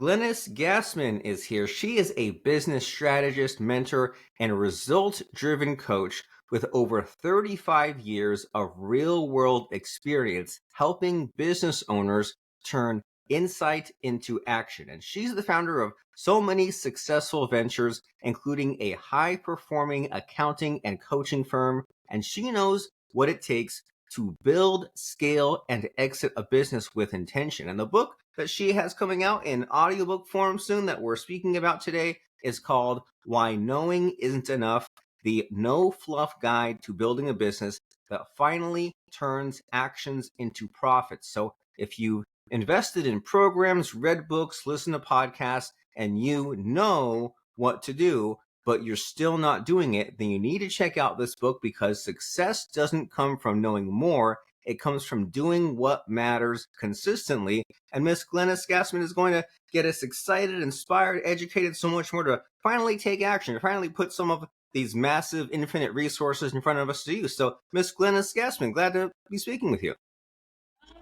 Glenis Gassmann is here. She is a business strategist, mentor, and result-driven coach with over 35 years of real-world experience helping business owners turn insight into action. And she's the founder of so many successful ventures, including a high-performing accounting and coaching firm. And she knows what it takes to build, scale, and exit a business with intention. And the book that she has coming out in audiobook form soon that we're speaking about today is called Why Knowing Isn't Enough, the No-Fluff Guide to Building a Business that Finally Turns Actions into Profits. So if you invested in programs, read books, listen to podcasts, and you know what to do, but you're still not doing it, then you need to check out this book because success doesn't come from knowing more. It comes from doing what matters consistently. And Miss Glenis Gassmann is going to get us excited, inspired, educated, so much more to finally take action, to finally put some of these massive, infinite resources in front of us to use. So, Miss Glenis Gassmann, glad to be speaking with you.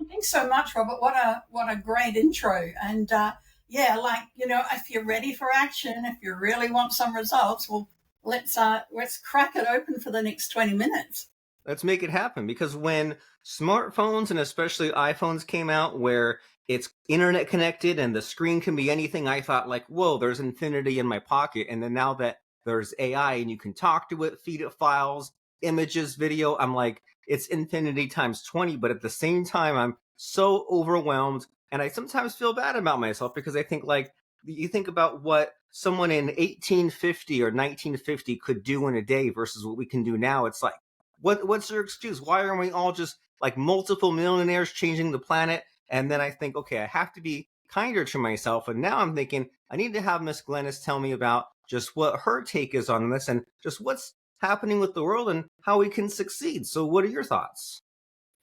Thanks so much, Robert. What a great intro. And if you're ready for action, if you really want some results, well, let's crack it open for the next 20 minutes. Let's make it happen, because when smartphones and especially iPhones came out where it's internet connected and the screen can be anything, I thought like, whoa, there's infinity in my pocket. And then now that there's AI and you can talk to it, feed it files, images, video, I'm like, it's infinity times 20. But at the same time, I'm so overwhelmed. And I sometimes feel bad about myself because I think like, you think about what someone in 1850 or 1950 could do in a day versus what we can do now. It's like, what's your excuse? Why aren't we all just like multiple millionaires changing the planet? And then I think, okay, I have to be kinder to myself. And now I'm thinking I need to have Miss Glenis tell me about just what her take is on this and just what's happening with the world and how we can succeed. So what are your thoughts?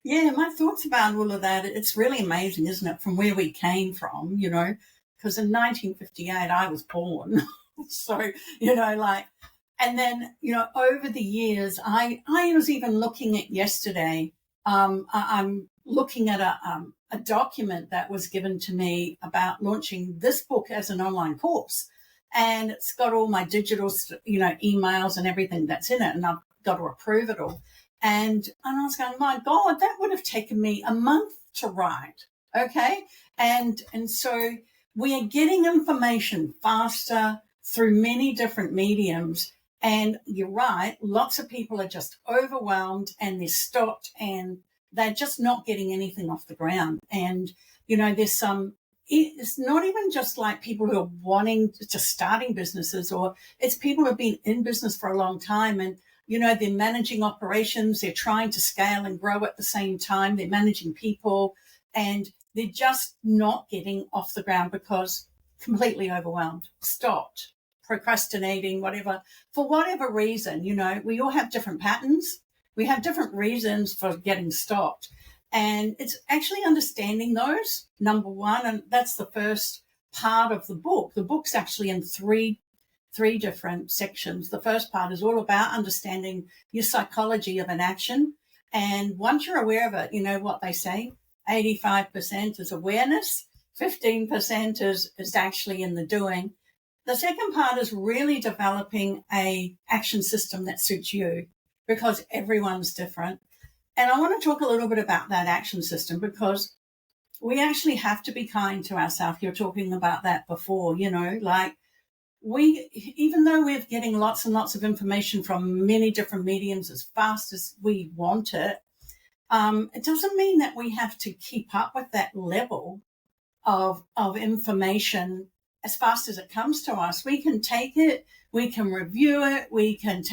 Yeah, my thoughts about all of that, it's really amazing, isn't it, from where we came from, because in 1958 I was born. So, and then, over the years, I was even looking at yesterday, I'm looking at a document that was given to me about launching this book as an online course. And it's got all my digital, emails and everything that's in it. And I've got to approve it all. And I was going, my God, that would have taken me a month to write. Okay. And so we are getting information faster through many different mediums. And you're right, lots of people are just overwhelmed and they're stopped and they're just not getting anything off the ground. And, it's not even just like people who are wanting to starting businesses, or it's people who have been in business for a long time and, they're managing operations, they're trying to scale and grow at the same time, they're managing people, and they're just not getting off the ground because completely overwhelmed, stopped, procrastinating, whatever, for whatever reason. We all have different patterns. We have different reasons for getting stopped. And it's actually understanding those, number one, and that's the first part of the book. The book's actually in three different sections. The first part is all about understanding your psychology of an action. And once you're aware of it, you know what they say, 85% is awareness, 15% is actually in the doing. The second part is really developing a action system that suits you, because everyone's different. And I want to talk a little bit about that action system, because we actually have to be kind to ourselves. You were talking about that before, even though we're getting lots and lots of information from many different mediums as fast as we want it, it doesn't mean that we have to keep up with that level of information as fast as it comes to us. We can take it, we can review it, we can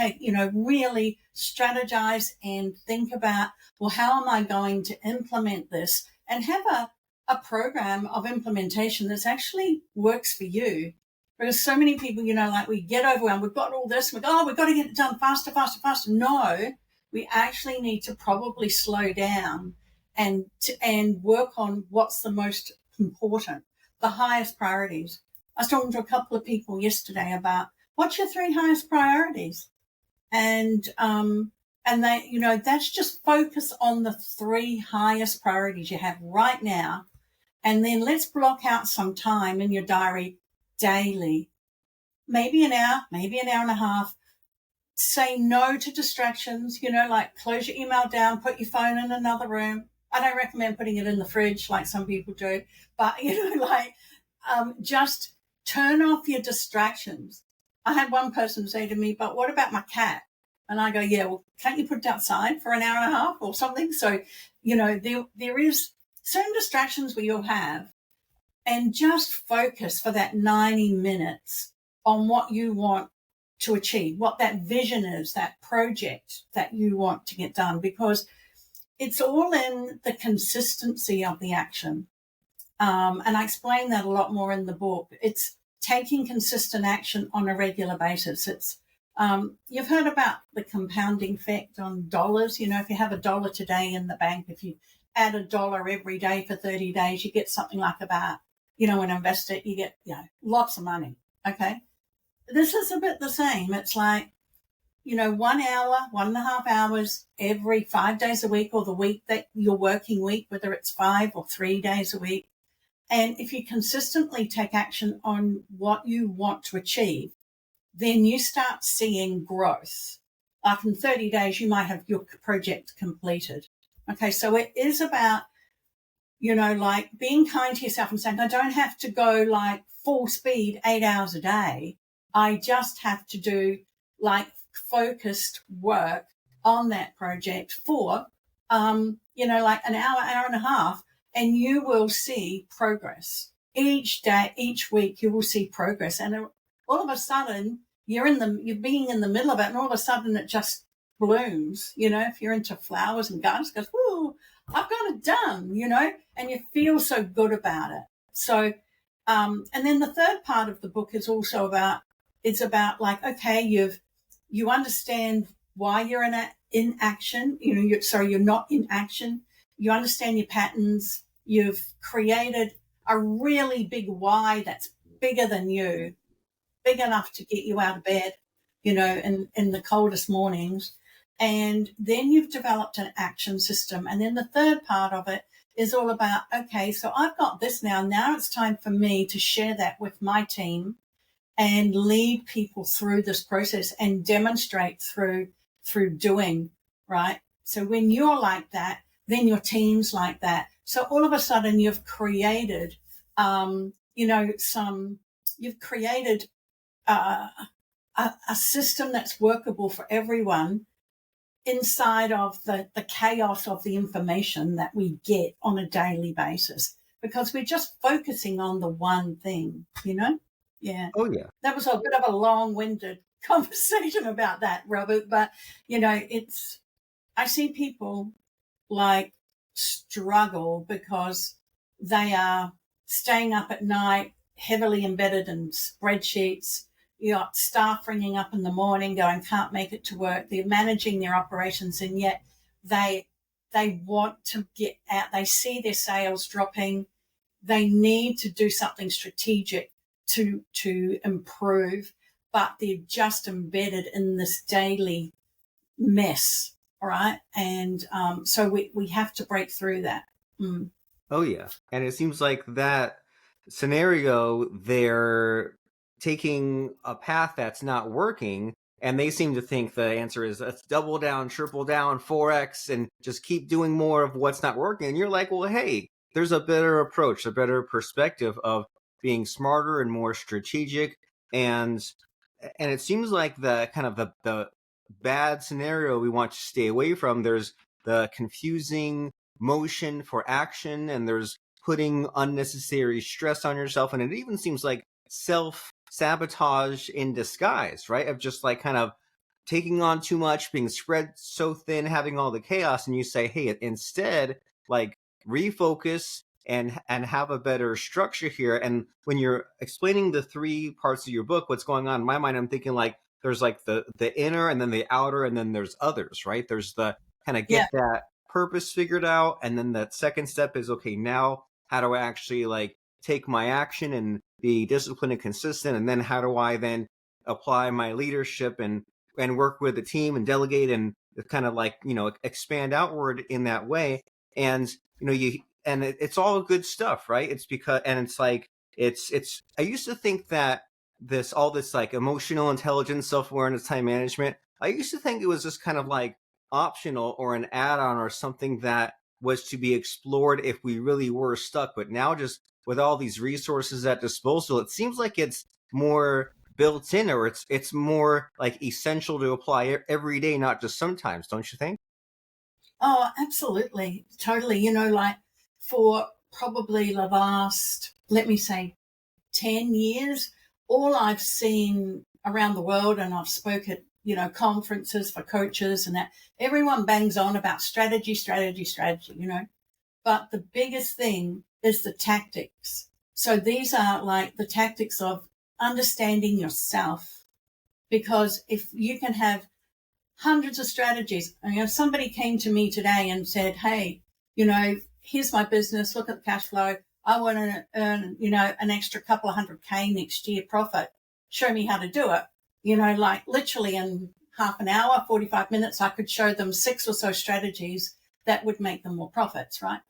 really strategize and think about, well, how am I going to implement this, and have a program of implementation that actually works for you. Because so many people, we get overwhelmed, we've got all this, we've got to get it done faster. No, we actually need to probably slow down and work on what's the most important, the highest priorities. I was talking to a couple of people yesterday about what's your 3 highest priorities, and they, that's just focus on the 3 highest priorities you have right now, And then let's block out some time in your diary daily, maybe an hour, maybe an hour and a half. Say no to distractions, like close your email down, put your phone in another room. I don't recommend putting it in the fridge like some people do, but, just turn off your distractions. I had one person say to me, but what about my cat? And I go, yeah, well, can't you put it outside for an hour and a half or something? So, there is certain distractions we all have, and just focus for that 90 minutes on what you want to achieve, what that vision is, that project that you want to get done, because it's all in the consistency of the action. And I explain that a lot more in the book. It's taking consistent action on a regular basis. It's you've heard about the compounding effect on dollars. If you have $1 today in the bank, if you add $1 every day for 30 days, you get something like about, and invest it, you get, lots of money. Okay. This is a bit the same. It's like, 1 hour, 1.5 hours every 5 days a week, or the week that your working week, whether it's 5 or 3 days a week. And if you consistently take action on what you want to achieve, then you start seeing growth. Like in 30 days, you might have your project completed. Okay, so it is about, like being kind to yourself and saying, I don't have to go like full speed 8 hours a day. I just have to do like focused work on that project for, like an hour, hour and a half, and you will see progress. Each day, each week, you will see progress. And all of a sudden, you're being in the middle of it, and all of a sudden it just blooms. If you're into flowers and gardens, it goes, whoa, I've got it done, and you feel so good about it. So, and then the third part of the book is also about, like, okay, you understand why you're in action. You're not in action. You understand your patterns. You've created a really big why that's bigger than you, big enough to get you out of bed, in the coldest mornings. And then you've developed an action system. And then the third part of it is all about, okay, so I've got this now. Now it's time for me to share that with my team and lead people through this process and demonstrate through doing, right? So when you're like that, then your team's like that. So all of a sudden you've created, you've created a system that's workable for everyone inside of the chaos of the information that we get on a daily basis, because we're just focusing on the one thing, Yeah. Oh, yeah. That was a bit of a long-winded conversation about that, Robert. But, I see people like struggle because they are staying up at night, heavily embedded in spreadsheets. You got staff ringing up in the morning going, can't make it to work. They're managing their operations, and yet they want to get out. They see their sales dropping. They need to do something strategic to improve, but they're just embedded in this daily mess. All right. And so we have to break through that. Mm. Oh, yeah. And it seems like that scenario, they're taking a path that's not working, and they seem to think the answer is let's double down, triple down, 4x, and just keep doing more of what's not working. And you're like, well, hey, there's a better approach, a better perspective of being smarter and more strategic. And it seems like the kind of the bad scenario we want to stay away from. There's the confusing motion for action, and there's putting unnecessary stress on yourself. And it even seems like self-sabotage in disguise, right? Of just like kind of taking on too much, being spread so thin, having all the chaos. And you say, hey, instead, like refocus and have a better structure here. And when you're explaining the three parts of your book, what's going on in my mind, I'm thinking like there's like the inner, and then the outer, and then there's others, right? There's the kind of get that purpose figured out. And then that second step is, okay, now how do I actually like take my action and be disciplined and consistent? And then how do I then apply my leadership and work with the team and delegate and kind of like, expand outward in that way? And, it's all good stuff, right? It's because, and it's like, it's, I used to think that all this like emotional intelligence, self-awareness, time management, I used to think it was just kind of like optional or an add-on or something that was to be explored if we really were stuck. But now, just with all these resources at disposal, it seems like it's more built in, or it's more like essential to apply every day, not just sometimes, don't you think? Oh, absolutely. Totally. Like for probably the last, let me say, 10 years, all I've seen around the world, and I've spoken at, conferences for coaches and that, everyone bangs on about strategy, strategy, strategy. But the biggest thing is the tactics. So these are like the tactics of understanding yourself, because if you can have hundreds of strategies, if somebody came to me today and said, hey, here's my business, look at the cash flow, I want to earn, an extra couple of $100K next year profit, show me how to do it. Like literally in half an hour, 45 minutes, I could show them 6 or so strategies that would make them more profits, right?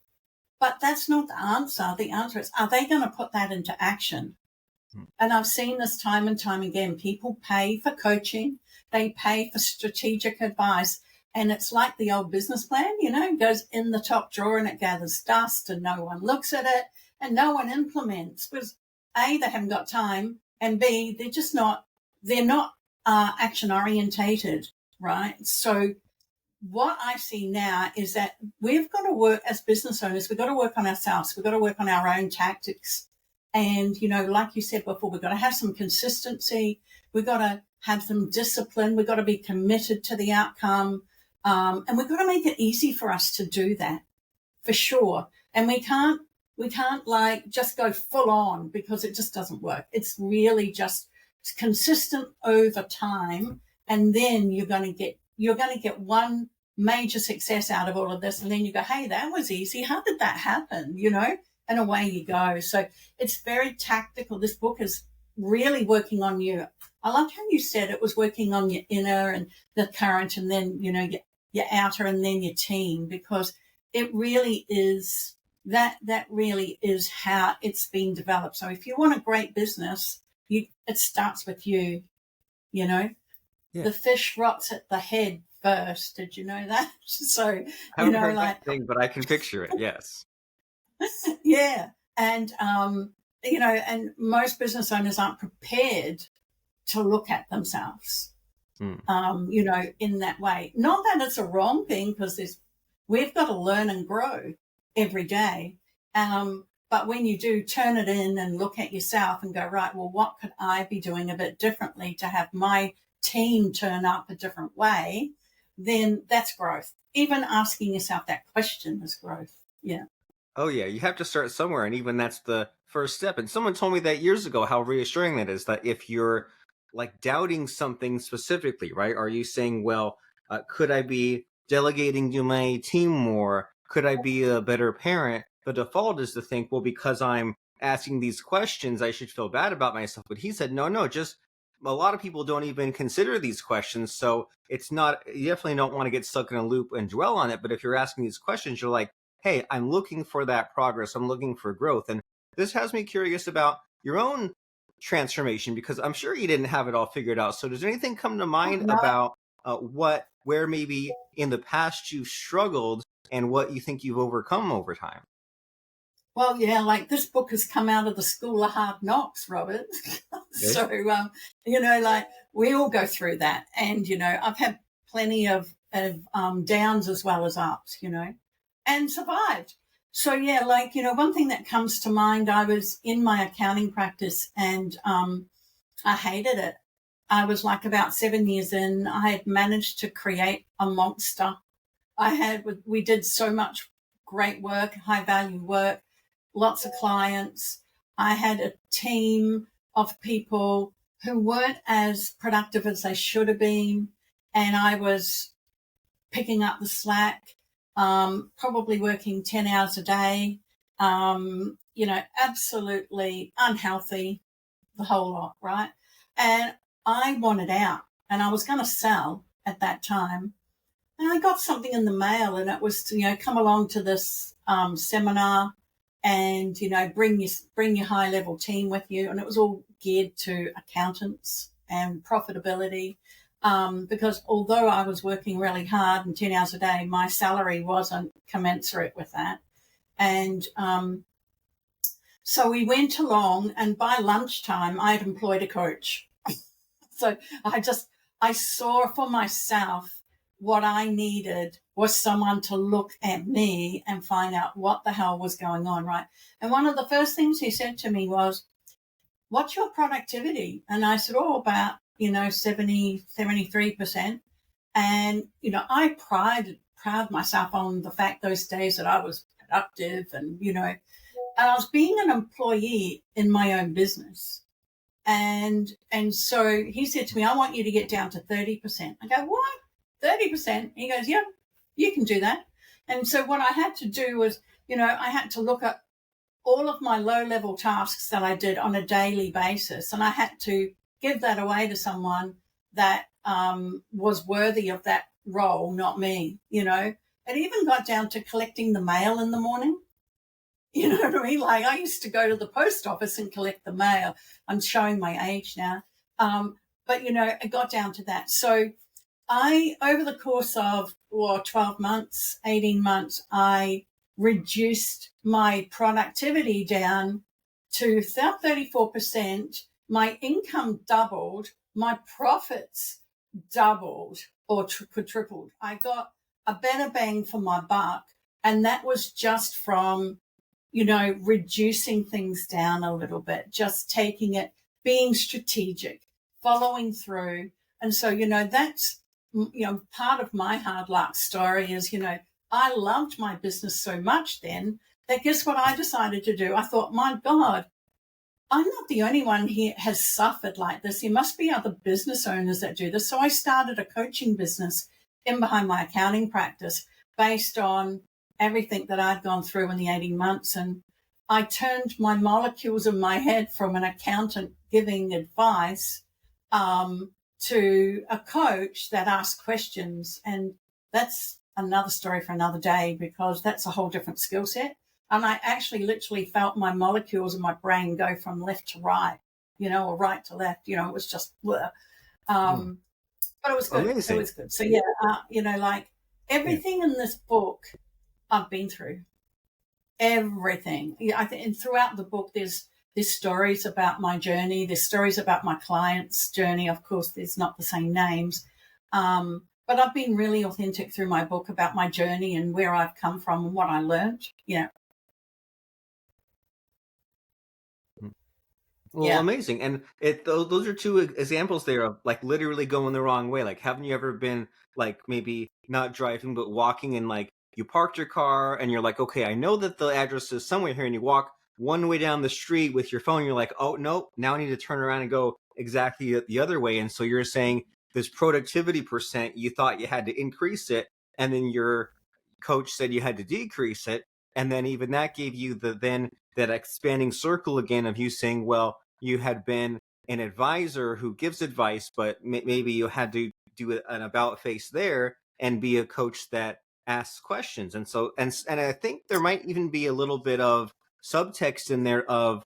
But that's not the answer. The answer is, are they going to put that into action? And I've seen this time and time again. People pay for coaching. They pay for strategic advice. And it's like the old business plan, it goes in the top drawer and it gathers dust and no one looks at it and no one implements, because A, they haven't got time, and B, they're not action orientated, right? So what I see now is that we've got to work as business owners. We've got to work on ourselves. We've got to work on our own tactics. And, like you said before, we've got to have some consistency. We've got to have some discipline. We've got to be committed to the outcome. And we've got to make it easy for us to do that, for sure. And we can't like just go full on, because it just doesn't work. It's really just consistent over time. And then you're going to get one major success out of all of this. And then you go, hey, that was easy. How did that happen? And away you go. So it's very tactical. This book is really working on you. I like how you said it was working on your inner and the current, and then, your outer, and then your team, because it really is that really is how it's been developed. So if you want a great business, it starts with you, Yeah. The fish rots at the head first. Did you know that? So, I haven't heard that thing, but I can picture it. Yes. yeah. And, and most business owners aren't prepared to look at themselves, in that way. Not that it's a wrong thing, because we've got to learn and grow every day. But when you do turn it in and look at yourself and go, right, well, what could I be doing a bit differently to have my team turn up a different way, then that's growth. Even asking yourself that question is growth. Yeah. Oh yeah, you have to start somewhere, and even that's the first step. And someone told me that years ago, how reassuring that is, that if you're like doubting something specifically, right? Are you saying, well, could I be delegating to my team more? Could I be a better parent? The default is to think, well, because I'm asking these questions, I should feel bad about myself. But he said, no, just a lot of people don't even consider these questions. So it's not, you definitely don't want to get stuck in a loop and dwell on it. But if you're asking these questions, you're like, hey, I'm looking for that progress. I'm looking for growth. And this has me curious about your own transformation, because I'm sure you didn't have it all figured out. So does anything come to mind about where maybe in the past you've struggled and what you think you've overcome over time? Well, yeah, like this book has come out of the school of hard knocks, Robert. So, like we all go through that. And, I've had plenty of downs as well as ups, and survived. So, yeah, like, one thing that comes to mind, I was in my accounting practice and I hated it. I was like about 7 years in. I had managed to create a monster. We did so much great work, high value work, lots of clients. I had a team of people who weren't as productive as they should have been. And I was picking up the slack, probably working 10 hours a day, absolutely unhealthy, the whole lot, right? And I wanted out, and I was going to sell at that time. And I got something in the mail, and it was, come along to this seminar, and bring your high level team with you, and it was all geared to accountants and profitability, because although I was working really hard and 10 hours a day, my salary wasn't commensurate with that. And so we went along, and by lunchtime I had employed a coach. So I saw for myself what I needed was someone to look at me and find out what the hell was going on, right? And one of the first things he said to me was, what's your productivity? And I said, about, 73%. And, I pride myself on the fact those days that I was productive and I was being an employee in my own business. And so he said to me, I want you to get down to 30%. I go, what? 30%? He goes, yeah, you can do that. And so what I had to do was, I had to look at all of my low-level tasks that I did on a daily basis, and I had to give that away to someone that was worthy of that role, not me, It even got down to collecting the mail in the morning. You know what I mean? Like, I used to go to the post office and collect the mail. I'm showing my age now. But, it got down to that. So over the course of 12 months, 18 months, I reduced my productivity down to 34%. My income doubled. My profits doubled or quadrupled. I got a better bang for my buck. And that was just from reducing things down a little bit, just taking it, being strategic, following through. And so, that's, part of my hard luck story is, I loved my business so much then that guess what I decided to do? I thought, my God, I'm not the only one here has suffered like this. There must be other business owners that do this. So I started a coaching business in behind my accounting practice based on everything that I'd gone through in the 18 months. And I turned my molecules in my head from an accountant giving advice to a coach that asks questions. And that's another story for another day, because that's a whole different skill set. And I actually literally felt my molecules in my brain go from left to right, or right to left. It was just blur. But it was good. Amazing. It was good. So, like everything in this book I've been through. Everything. Yeah, and throughout the book, there's stories about my journey. There's stories about my clients' journey. Of course, there's not the same names. But I've been really authentic through my book about my journey and where I've come from and what I learned. Well, amazing. And those are two examples there of like literally going the wrong way. Like, haven't you ever been like maybe not driving, but walking and like you parked your car and you're like, okay, I know that the address is somewhere here, and you walk one way down the street with your phone. You're like, oh, no, now I need to turn around and go exactly the other way. And so you're saying this productivity percent, you thought you had to increase it. And then your coach said you had to decrease it. And then even that gave you that expanding circle again of you saying, well, you had been an advisor who gives advice, but maybe you had to do an about face there and be a coach that asks questions. And so, and I think there might even be a little bit of subtext in there of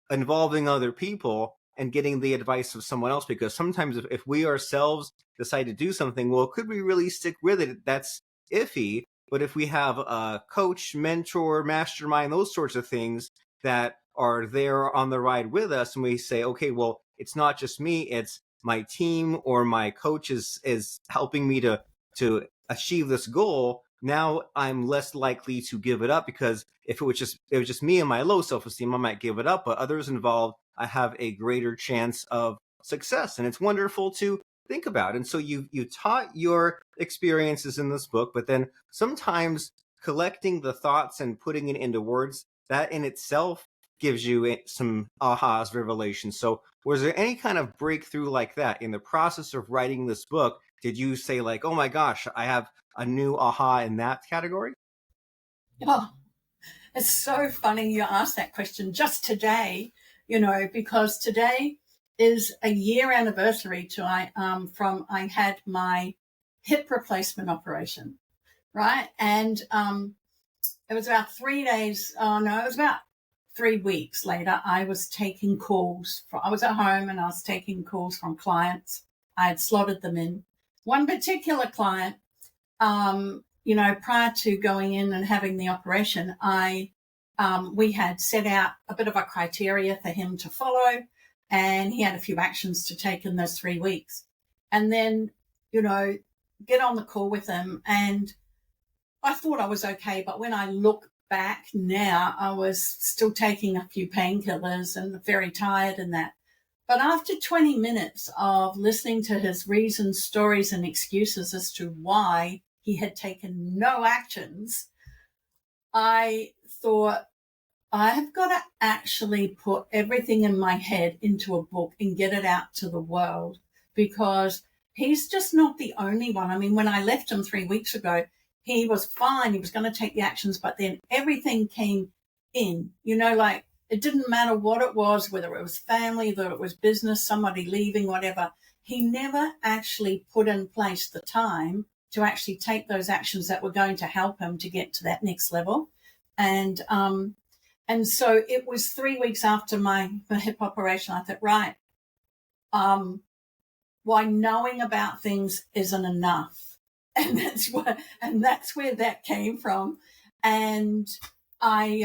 involving other people and getting the advice of someone else, because sometimes if we ourselves decide to do something, well, could we really stick with it? That's iffy. But if we have a coach, mentor, mastermind, those sorts of things that are there on the ride with us, and we say, okay, well, it's not just me, it's my team or my coach is helping me to achieve this goal. Now I'm less likely to give it up, because if it was just me and my low self-esteem, I might give it up, but others involved, I have a greater chance of success. And it's wonderful to think about. And so you taught your experiences in this book, but then sometimes collecting the thoughts and putting it into words, that in itself gives you some ahas, revelations. So was there any kind of breakthrough like that in the process of writing this book? Did you say like, oh my gosh, I have a new aha in that category? Oh, it's so funny you asked that question just today, because today is a year anniversary from I had my hip replacement operation, right? And it was about 3 days. Oh no, it was about 3 weeks later. I was taking calls. I was at home and I was taking calls from clients. I had slotted them in. One particular client, prior to going in and having the operation, we had set out a bit of a criteria for him to follow, and he had a few actions to take in those 3 weeks. And then, get on the call with him, and I thought I was okay, but when I look back now, I was still taking a few painkillers and very tired and that. But after 20 minutes of listening to his reasons, stories, and excuses as to why he had taken no actions, I thought, I have got to actually put everything in my head into a book and get it out to the world, because he's just not the only one. I mean, when I left him 3 weeks ago, he was fine. He was going to take the actions, but then everything came in, like it didn't matter what it was, whether it was family, whether it was business, somebody leaving, whatever. He never actually put in place the time to actually take those actions that were going to help him to get to that next level. And so it was 3 weeks after my hip operation. I thought, right, why knowing about things isn't enough. And that's where that came from. And I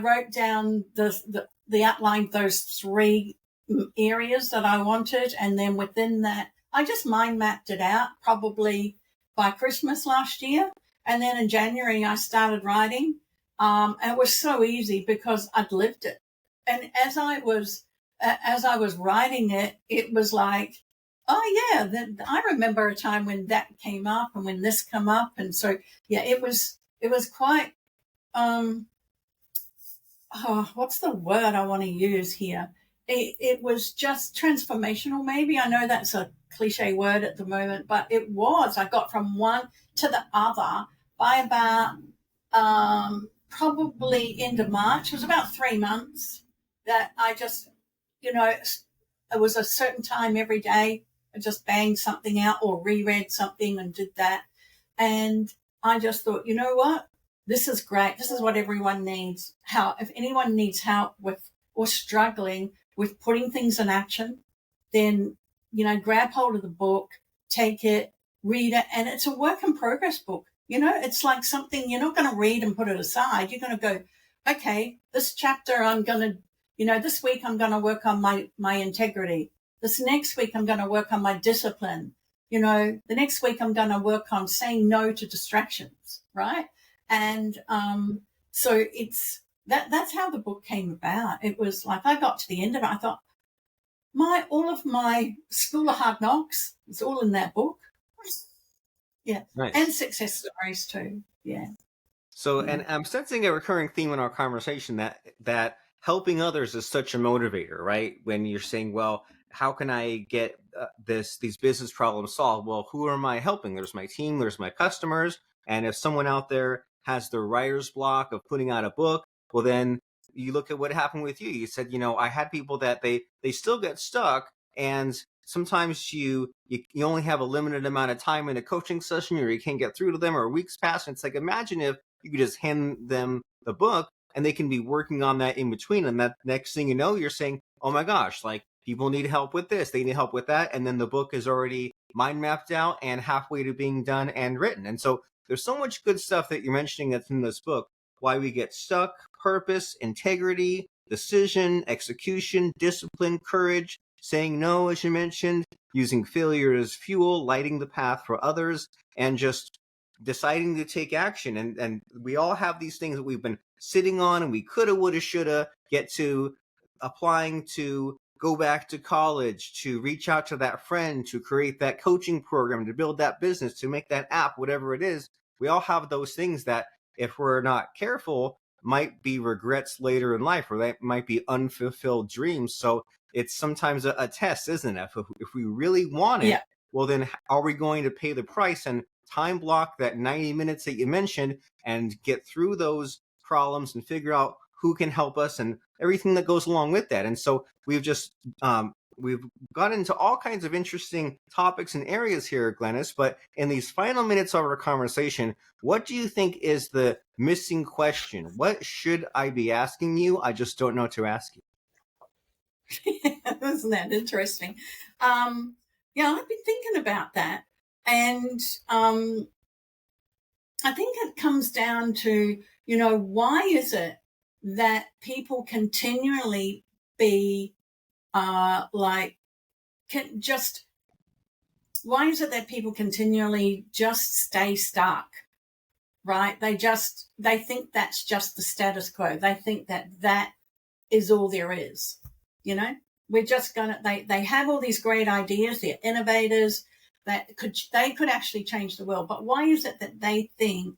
wrote down the outline, those 3 areas that I wanted, and then within that, I just mind mapped it out probably by Christmas last year. And then in January, I started writing. It was so easy because I'd lived it. And as I was writing it, it was like, oh yeah, I remember a time when that came up and when this came up. And so, yeah, it was quite, what's the word I want to use here? It was just transformational, maybe. I know that's a cliche word at the moment, but it was. I got from one to the other by about probably end of March. It was about 3 months that I just, it was a certain time every day. I just banged something out or reread something and did that. And I just thought, you know what? This is great. This is what everyone needs. If anyone needs help with or struggling with putting things in action, then, grab hold of the book, take it, read it. And it's a work in progress book. It's like something you're not going to read and put it aside. You're going to go, okay, this chapter I'm going to, this week I'm going to work on my integrity. This next week, I'm going to work on my discipline. The next week, I'm going to work on saying no to distractions, right? And so that's how the book came about. It was like I got to the end of it. I thought, all of my School of Hard Knocks is all in that book. Yeah, nice. And success stories too. Yeah. So, and I'm sensing a recurring theme in our conversation that helping others is such a motivator, right? When you're saying, well, how can I get these business problems solved? Well, who am I helping? There's my team, there's my customers. And if someone out there has the writer's block of putting out a book, well, then you look at what happened with you. You said, I had people that they still get stuck. And sometimes you only have a limited amount of time in a coaching session, or you can't get through to them, or weeks pass. And it's like, imagine if you could just hand them the book and they can be working on that in between. And that next thing you know, you're saying, oh my gosh, like, people need help with this, they need help with that. And then the book is already mind mapped out and halfway to being done and written. And so there's so much good stuff that you're mentioning that's in this book. Why we get stuck, purpose, integrity, decision, execution, discipline, courage, saying no, as you mentioned, using failure as fuel, lighting the path for others, and just deciding to take action. And we all have these things that we've been sitting on and we coulda, woulda, shoulda, get to applying to go back to college, to reach out to that friend, to create that coaching program, to build that business, to make that app, whatever it is. We all have those things that, if we're not careful, might be regrets later in life, or that might be unfulfilled dreams. So it's sometimes a test, isn't it? If we really want it, well, then are we going to pay the price and time block that 90 minutes that you mentioned and get through those problems and figure out who can help us and everything that goes along with that. And so we've got into all kinds of interesting topics and areas here, Glenis, but in these final minutes of our conversation, what do you think is the missing question? What should I be asking you? I just don't know to ask you. Isn't that interesting? Yeah, I've been thinking about that. And I think it comes down to, why is it that people continually be why is it that people continually just stay stuck, right? They think that's just the status quo. They think that is all there is, we're just they have all these great ideas. They're innovators that they could actually change the world. But why is it that they think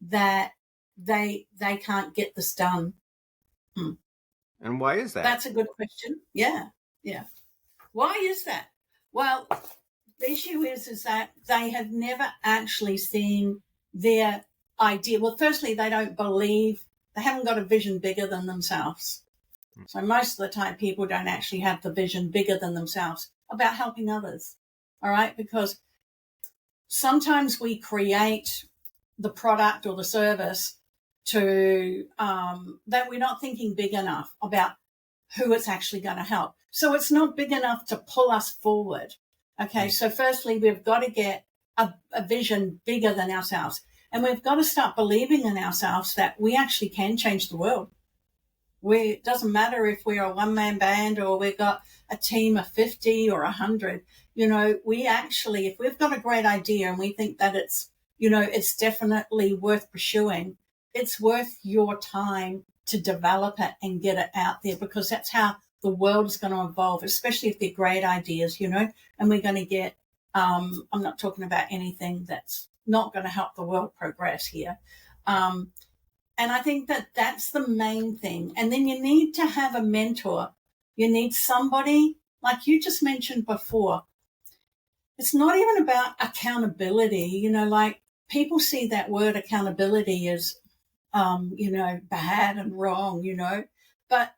that they can't get this done? And why is that? That's a good question. Yeah. Why is that? Well, the issue is that they have never actually seen their idea. Well, firstly, they don't believe, they haven't got a vision bigger than themselves. So most of the time, people don't actually have the vision bigger than themselves about helping others. All right? Because sometimes we create the product or the service to that we're not thinking big enough about who it's actually going to help. So it's not big enough to pull us forward. Okay, so firstly, we've got to get a vision bigger than ourselves. And we've got to start believing in ourselves that we actually can change the world. It doesn't matter if we're a one-man band or we've got a team of 50 or 100. We actually, if we've got a great idea and we think that it's definitely worth pursuing, it's worth your time to develop it and get it out there, because that's how the world is going to evolve, especially if they're great ideas, and we're going to get, I'm not talking about anything that's not going to help the world progress here. And I think that that's the main thing. And then you need to have a mentor. You need somebody, like you just mentioned before. It's not even about accountability, like people see that word accountability as, bad and wrong, but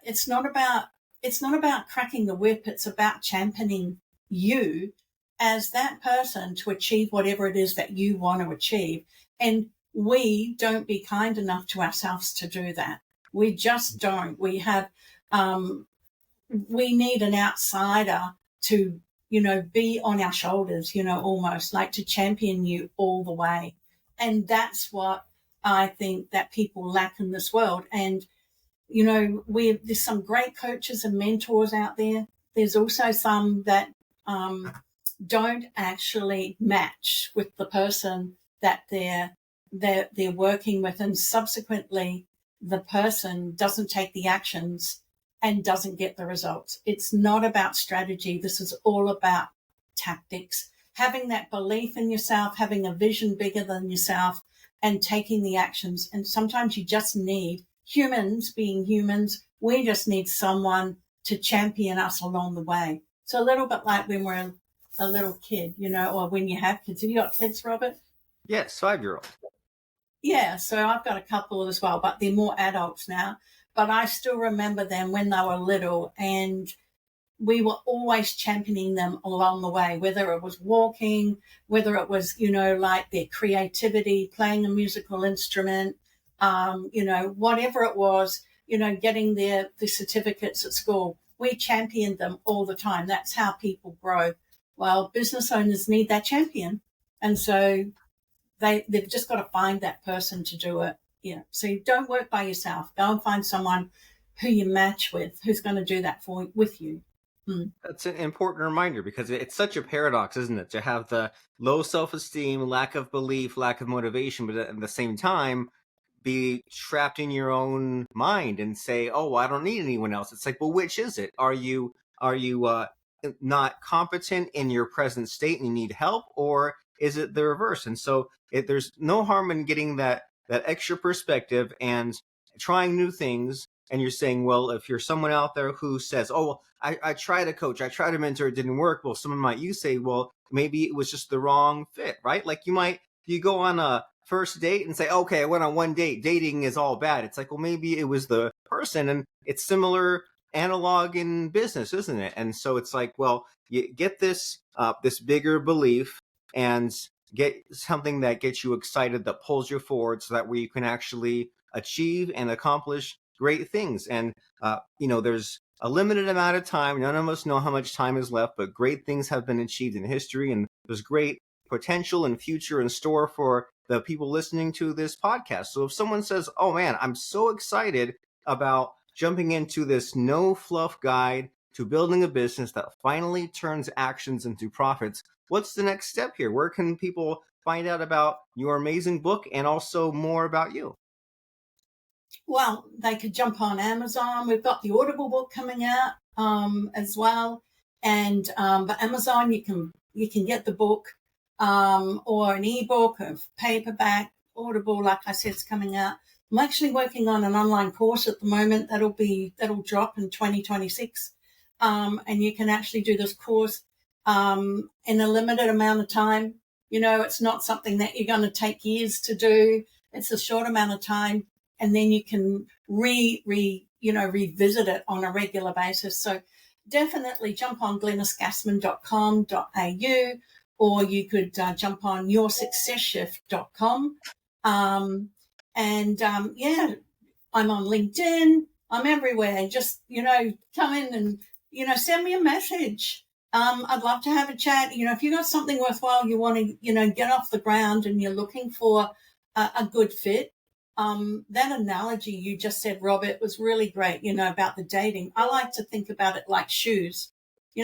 it's not about cracking the whip. It's about championing you as that person to achieve whatever it is that you want to achieve. And we don't be kind enough to ourselves to do that. We just don't. We have, we need an outsider to, be on our shoulders, almost like to champion you all the way. And that's what I think that people lack in this world. And, there's some great coaches and mentors out there. There's also some that don't actually match with the person that they're working with, and subsequently the person doesn't take the actions and doesn't get the results. It's not about strategy. This is all about tactics, having that belief in yourself, having a vision bigger than yourself, and taking the actions. And sometimes you just need, humans being humans, we just need someone to champion us along the way. So a little bit like when we're a little kid, or when you have kids. Have you got kids, Robert? Yes, 5-year-old. Yeah, so I've got a couple as well, but they're more adults now. But I still remember them when they were little, and we were always championing them along the way, whether it was walking, whether it was, like their creativity, playing a musical instrument, whatever it was, getting their certificates at school. We championed them all the time. That's how people grow. Well, business owners need that champion. And so they've just got to find that person to do it. Yeah. So you don't work by yourself. Go and find someone who you match with, who's going to do that with you. That's an important reminder, because it's such a paradox, isn't it? To have the low self-esteem, lack of belief, lack of motivation, but at the same time, be trapped in your own mind and say, "Oh, I don't need anyone else." It's like, well, which is it? Are you not competent in your present state and you need help, or is it the reverse? And so there's no harm in getting that extra perspective and trying new things. And you're saying, well, if you're someone out there who says, "Oh, well, I tried a coach, I tried a mentor, it didn't work," well, someone might say, well, maybe it was just the wrong fit, right? Like you go on a first date and say, okay, I went on one date. Dating is all bad. It's like, well, maybe it was the person, and it's similar analog in business, isn't it? And so it's like, well, you get this this bigger belief and get something that gets you excited, that pulls you forward, so that way you can actually achieve and accomplish great things. And there's a limited amount of time. None of us know how much time is left, but great things have been achieved in history, and there's great potential and future in store for the people listening to this podcast. So if someone says, oh man, I'm so excited about jumping into this no-fluff guide to building a business that finally turns actions into profits, what's the next step here? Where can people find out about your amazing book and also more about you? Well, they could jump on Amazon. We've got the Audible book coming out as well, and but Amazon, you can get the book or an ebook, or paperback. Audible, like I said, is coming out. I'm actually working on an online course at the moment that'll drop in 2026, and you can actually do this course in a limited amount of time. It's not something that you're going to take years to do. It's a short amount of time, and then you can revisit it on a regular basis. So definitely jump on glenisgassmann.com.au, or you could jump on yoursuccessshift.com. I'm on LinkedIn. I'm everywhere. Just, come in and, send me a message. I'd love to have a chat. If you got something worthwhile you want to, get off the ground, and you're looking for a good fit, that analogy you just said, Robert, was really great, about the dating. I like to think about it like shoes.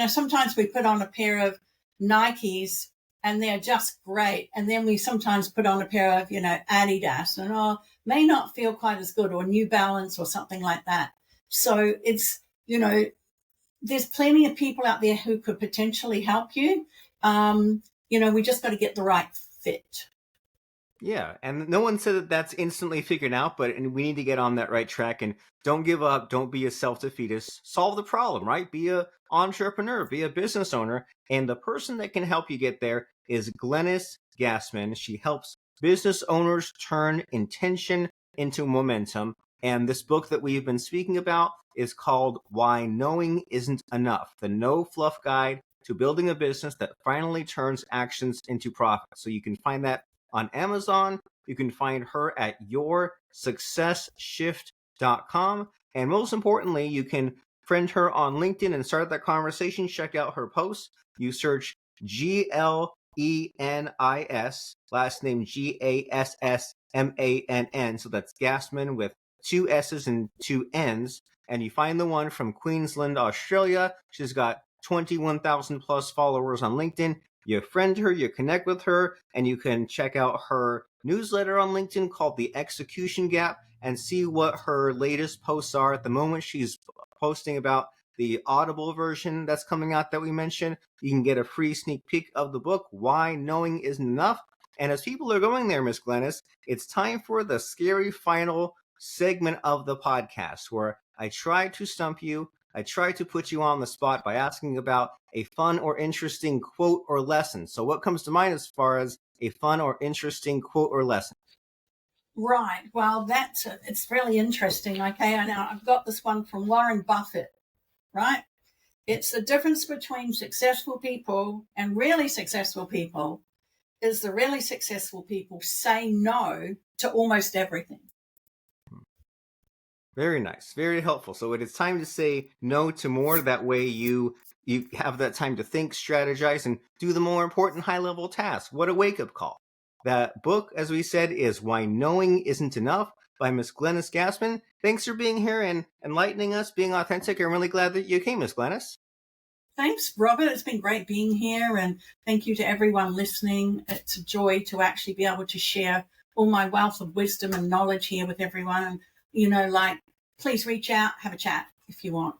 Sometimes we put on a pair of Nikes and they're just great. And then we sometimes put on a pair of, Adidas, and may not feel quite as good, or New Balance or something like that. So it's, there's plenty of people out there who could potentially help you. We just got to get the right fit. Yeah, and no one said that that's instantly figured out, but we need to get on that right track, and don't give up. Don't be a self-defeatist. Solve the problem, right? Be a entrepreneur, be a business owner, and the person that can help you get there is Glenis Gassmann. She helps business owners turn intention into momentum, and this book that we've been speaking about is called Why Knowing Isn't Enough, the No-Fluff Guide to Building a Business That Finally Turns Actions into Profit. So you can find that on Amazon. You can find her at yoursuccessshift.com. And most importantly, you can friend her on LinkedIn and start that conversation. Check out her posts. You search Glenis, last name Gassmann. So that's Gassmann with 2 S's and 2 N's. And you find the one from Queensland, Australia. She's got 21,000 plus followers on LinkedIn. You friend her, you connect with her, and you can check out her newsletter on LinkedIn called The Execution Gap and see what her latest posts are. At the moment, she's posting about the Audible version that's coming out that we mentioned. You can get a free sneak peek of the book, Why Knowing Isn't Enough. And as people are going there, Miss Glenis, it's time for the scary final segment of the podcast, where I try to stump you. I try to put you on the spot by asking about a fun or interesting quote or lesson. So what comes to mind as far as a fun or interesting quote or lesson? Right. Well, it's really interesting. Okay. And I've got this one from Warren Buffett, right? It's the difference between successful people and really successful people is the really successful people say no to almost everything. Very nice. Very helpful. So it is time to say no to more. That way you have that time to think, strategize, and do the more important high-level tasks. What a wake-up call. That book, as we said, is Why Knowing Isn't Enough by Miss Glenis Gassmann. Thanks for being here and enlightening us, being authentic. I'm really glad that you came, Miss Glenis. Thanks, Robert. It's been great being here, and thank you to everyone listening. It's a joy to actually be able to share all my wealth of wisdom and knowledge here with everyone. Please reach out, have a chat if you want.